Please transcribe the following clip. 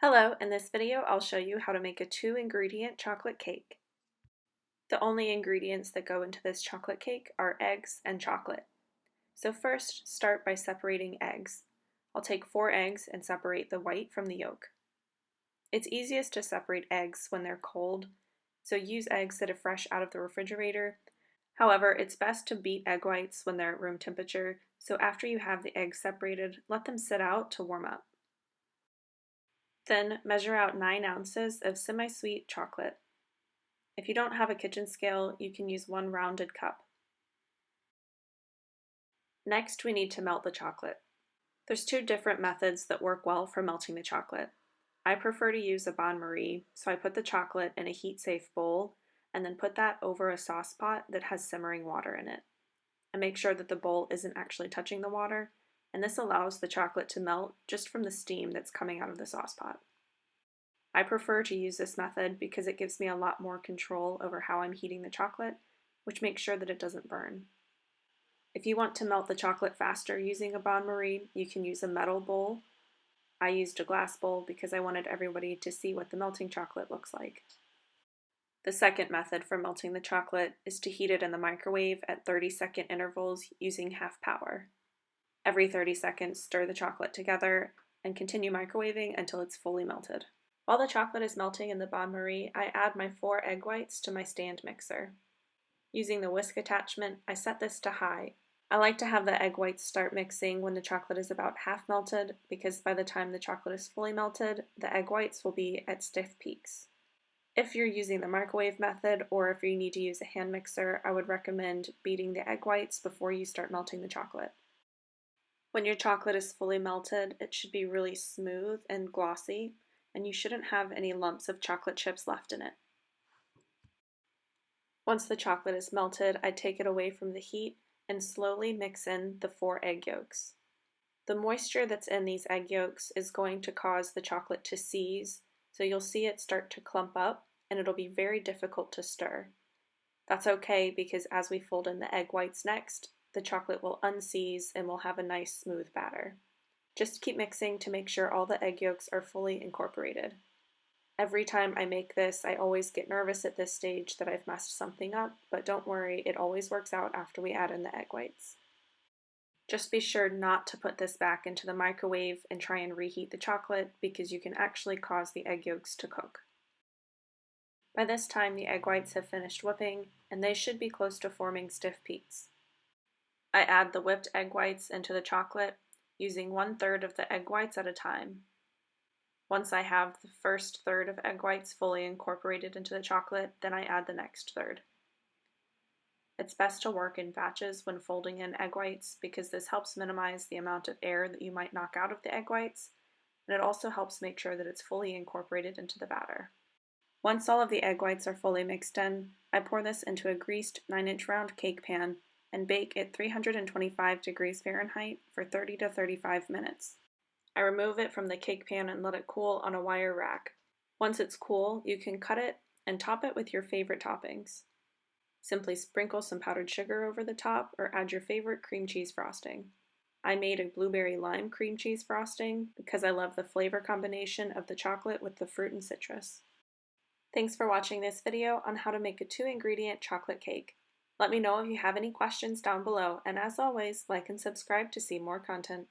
Hello, in this video I'll show you how to make a 2-ingredient chocolate cake. The only ingredients that go into this chocolate cake are eggs and chocolate. So first, start by separating eggs. I'll take 4 eggs and separate the white from the yolk. It's easiest to separate eggs when they're cold, so use eggs that are fresh out of the refrigerator. However, it's best to beat egg whites when they're at room temperature, so after you have the eggs separated, let them sit out to warm up. Then measure out 9 ounces of semi-sweet chocolate. If you don't have a kitchen scale, you can use one rounded cup. Next, we need to melt the chocolate. There's 2 different methods that work well for melting the chocolate. I prefer to use a bain-marie, so I put the chocolate in a heat-safe bowl and then put that over a sauce pot that has simmering water in it. I make sure that the bowl isn't actually touching the water, and this allows the chocolate to melt just from the steam that's coming out of the sauce pot. I prefer to use this method because it gives me a lot more control over how I'm heating the chocolate, which makes sure that it doesn't burn. If you want to melt the chocolate faster using a bain-marie, you can use a metal bowl. I used a glass bowl because I wanted everybody to see what the melting chocolate looks like. The second method for melting the chocolate is to heat it in the microwave at 30-second intervals using half power. Every 30 seconds, stir the chocolate together and continue microwaving until it's fully melted. While the chocolate is melting in the bain-marie, I add my 4 egg whites to my stand mixer. Using the whisk attachment, I set this to high. I like to have the egg whites start mixing when the chocolate is about half melted because by the time the chocolate is fully melted, the egg whites will be at stiff peaks. If you're using the microwave method or if you need to use a hand mixer, I would recommend beating the egg whites before you start melting the chocolate. When your chocolate is fully melted, it should be really smooth and glossy, and you shouldn't have any lumps of chocolate chips left in it. Once the chocolate is melted, I take it away from the heat and slowly mix in the 4 egg yolks. The moisture that's in these egg yolks is going to cause the chocolate to seize, so you'll see it start to clump up and it'll be very difficult to stir. That's okay because as we fold in the egg whites next, the chocolate will unseize and we'll have a nice smooth batter. Just keep mixing to make sure all the egg yolks are fully incorporated. Every time I make this, I always get nervous at this stage that I've messed something up, but don't worry, it always works out after we add in the egg whites. Just be sure not to put this back into the microwave and try and reheat the chocolate because you can actually cause the egg yolks to cook. By this time, the egg whites have finished whipping, and they should be close to forming stiff peaks. I add the whipped egg whites into the chocolate, using 1/3 of the egg whites at a time. Once I have the first third of egg whites fully incorporated into the chocolate, then I add the next third. It's best to work in batches when folding in egg whites because this helps minimize the amount of air that you might knock out of the egg whites, and it also helps make sure that it's fully incorporated into the batter. Once all of the egg whites are fully mixed in, I pour this into a greased 9-inch round cake pan and bake at 325 degrees Fahrenheit for 30 to 35 minutes. I remove it from the cake pan and let it cool on a wire rack. Once it's cool, you can cut it and top it with your favorite toppings. Simply sprinkle some powdered sugar over the top or add your favorite cream cheese frosting. I made a blueberry lime cream cheese frosting because I love the flavor combination of the chocolate with the fruit and citrus. Thanks for watching this video on how to make a 2-ingredient chocolate cake. Let me know if you have any questions down below, and as always, like and subscribe to see more content.